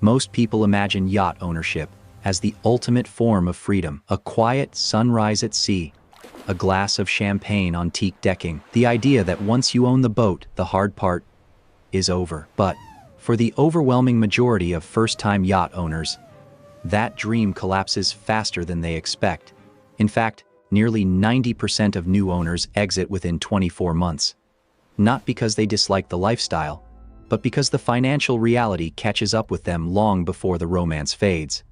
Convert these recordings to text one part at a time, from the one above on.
Most people imagine yacht ownership as the ultimate form of freedom, a quiet sunrise at sea, a glass of champagne on teak decking, the idea that once you own the boat, the hard part is over. But for the overwhelming majority of first-time yacht owners, that dream collapses faster than they expect. In fact, nearly 90% of new owners exit within 24 months. Not because they dislike the lifestyle, but because the financial reality catches up with them long before the romance fades.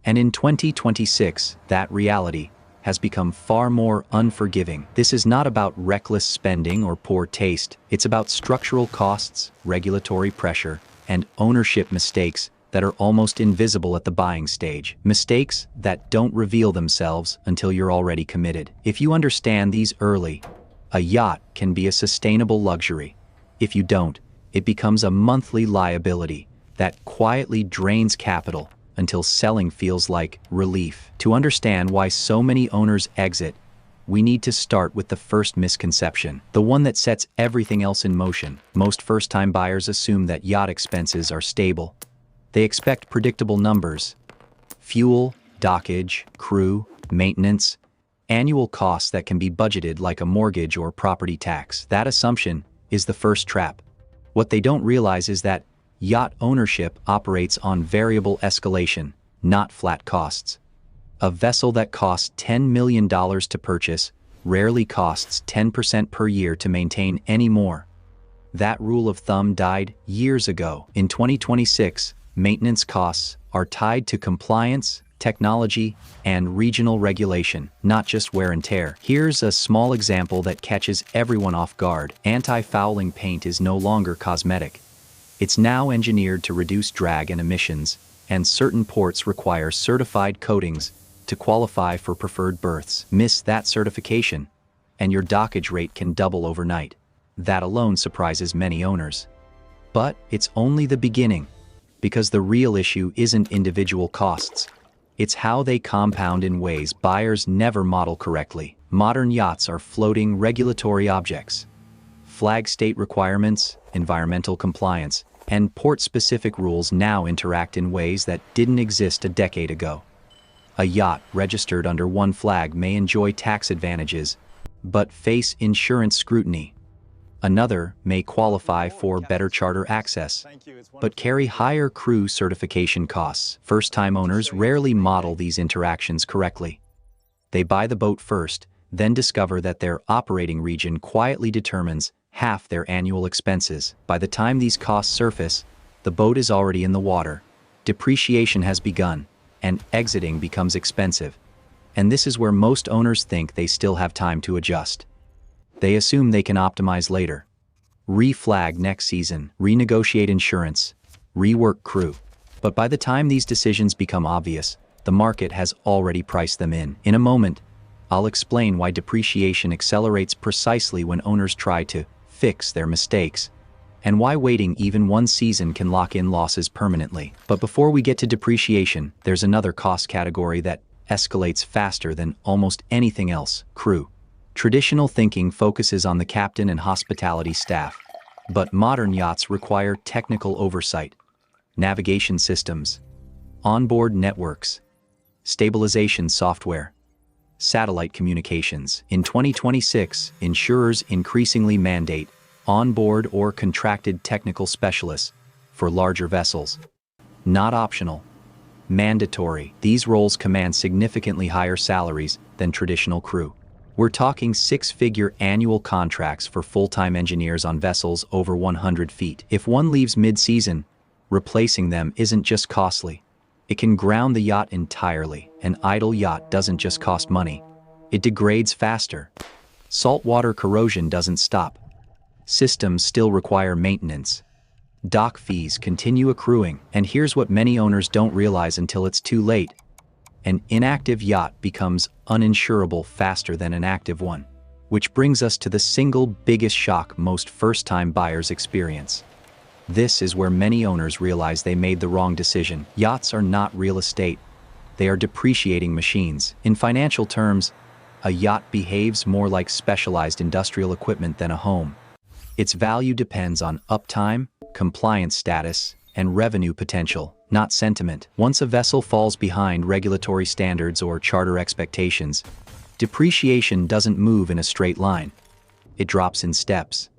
And in 2026, that reality has become far more unforgiving. This is not about reckless spending or poor taste. It's about structural costs, regulatory pressure, and ownership mistakes that are almost invisible at the buying stage. Mistakes that don't reveal themselves until you're already committed. If you understand these early, a yacht can be a sustainable luxury. If you don't, it becomes a monthly liability that quietly drains capital until selling feels like relief. To understand why so many owners exit, we need to start with the first misconception, the one that sets everything else in motion. Most first-time buyers assume that yacht expenses are stable. They expect predictable numbers: fuel, dockage, crew, maintenance, annual costs that can be budgeted like a mortgage or property tax. That assumption is the first trap. What they don't realize is that yacht ownership operates on variable escalation, not flat costs. A vessel that costs $10 million to purchase rarely costs 10% per year to maintain anymore. That rule of thumb died years ago. In 2026, maintenance costs are tied to compliance, technology, and regional regulation, not just wear and tear. Here's a small example that catches everyone off guard. Anti-fouling paint is no longer cosmetic. It's now engineered to reduce drag and emissions, and certain ports require certified coatings to qualify for preferred berths. Miss that certification, and your dockage rate can double overnight. That alone surprises many owners. But it's only the beginning, because the real issue isn't individual costs. It's how they compound in ways buyers never model correctly. Modern yachts are floating regulatory objects. Flag state requirements, environmental compliance, and port-specific rules now interact in ways that didn't exist a decade ago. A yacht registered under one flag may enjoy tax advantages, but face insurance scrutiny. Another may qualify for better charter access, but carry higher crew certification costs. First-time owners rarely model these interactions correctly. They buy the boat first, then discover that their operating region quietly determines half their annual expenses. By the time these costs surface, the boat is already in the water, depreciation has begun, and exiting becomes expensive. And this is where most owners think they still have time to adjust. They assume they can optimize later. Re-flag next season, renegotiate insurance, rework crew. But by the time these decisions become obvious, the market has already priced them in. In a moment, I'll explain why depreciation accelerates precisely when owners try to fix their mistakes, and why waiting even one season can lock in losses permanently. But before we get to depreciation, there's another cost category that escalates faster than almost anything else: crew. Traditional thinking focuses on the captain and hospitality staff, but modern yachts require technical oversight, navigation systems, onboard networks, stabilization software, satellite communications. In 2026, insurers increasingly mandate onboard or contracted technical specialists for larger vessels. Not optional, mandatory. These roles command significantly higher salaries than traditional crew. We're talking six-figure annual contracts for full-time engineers on vessels over 100 feet. If one leaves mid-season, replacing them isn't just costly. It can ground the yacht entirely. An idle yacht doesn't just cost money. It degrades faster. Saltwater corrosion doesn't stop. Systems still require maintenance. Dock fees continue accruing. And here's what many owners don't realize until it's too late: an inactive yacht becomes uninsurable faster than an active one. Which brings us to the single biggest shock most first-time buyers experience. This is where many owners realize they made the wrong decision. Yachts are not real estate. They are depreciating machines. In financial terms, a yacht behaves more like specialized industrial equipment than a home. Its value depends on uptime, compliance status, and revenue potential, not sentiment. Once a vessel falls behind regulatory standards or charter expectations, depreciation doesn't move in a straight line. It drops in steps.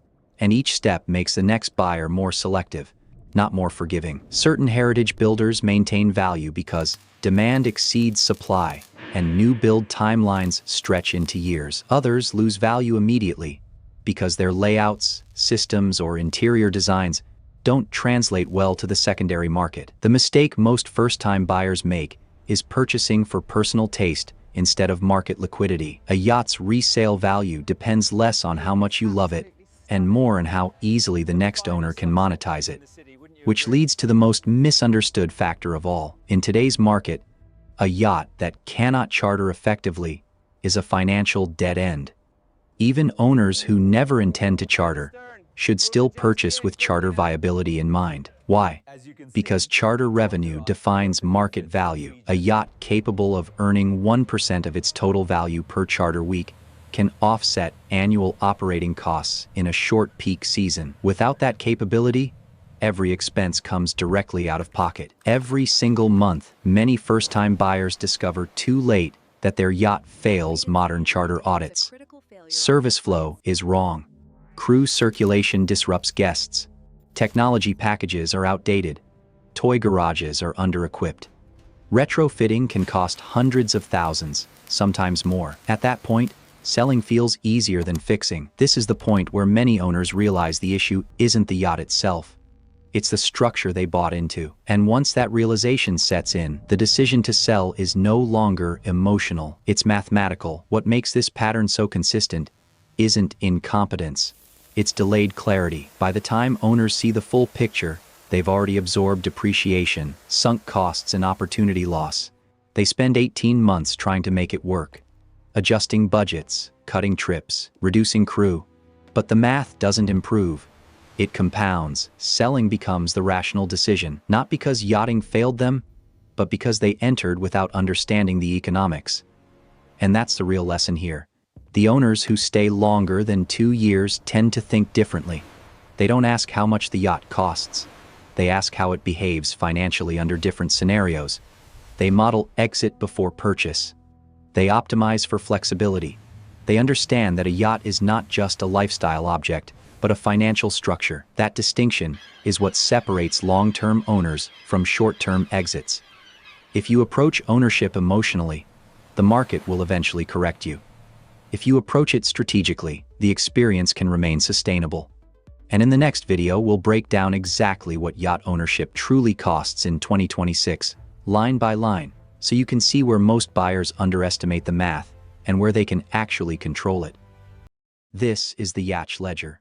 And each step makes the next buyer more selective, not more forgiving. Certain heritage builders maintain value because demand exceeds supply, and new build timelines stretch into years. Others lose value immediately because their layouts, systems, or interior designs don't translate well to the secondary market. The mistake most first-time buyers make is purchasing for personal taste instead of market liquidity. A yacht's resale value depends less on how much you love it and more on how easily the next owner can monetize it, which leads to the most misunderstood factor of all. In today's market, a yacht that cannot charter effectively is a financial dead end. Even owners who never intend to charter should still purchase with charter viability in mind. Why? Because charter revenue defines market value. A yacht capable of earning 1% of its total value per charter week can offset annual operating costs in a short peak season. Without that capability, every expense comes directly out of pocket. Every single month, many first-time buyers discover too late that their yacht fails modern charter audits. Service flow is wrong. Crew circulation disrupts guests. Technology packages are outdated. Toy garages are under-equipped. Retrofitting can cost hundreds of thousands, sometimes more. At that point, selling feels easier than fixing. This is the point where many owners realize the issue isn't the yacht itself. It's the structure they bought into. And once that realization sets in, the decision to sell is no longer emotional. It's mathematical. What makes this pattern so consistent isn't incompetence. It's delayed clarity. By the time owners see the full picture, they've already absorbed depreciation, sunk costs, and opportunity loss. They spend 18 months trying to make it work, adjusting budgets, cutting trips, reducing crew. But the math doesn't improve. It compounds. Selling becomes the rational decision, not because yachting failed them, but because they entered without understanding the economics. And that's the real lesson here. The owners who stay longer than 2 years tend to think differently. They don't ask how much the yacht costs. They ask how it behaves financially under different scenarios. They model exit before purchase. They optimize for flexibility. They understand that a yacht is not just a lifestyle object, but a financial structure. That distinction is what separates long-term owners from short-term exits. If you approach ownership emotionally, the market will eventually correct you. If you approach it strategically, the experience can remain sustainable. And in the next video, we'll break down exactly what yacht ownership truly costs in 2026, line by line, so you can see where most buyers underestimate the math and where they can actually control it. This is the Yacht Ledger.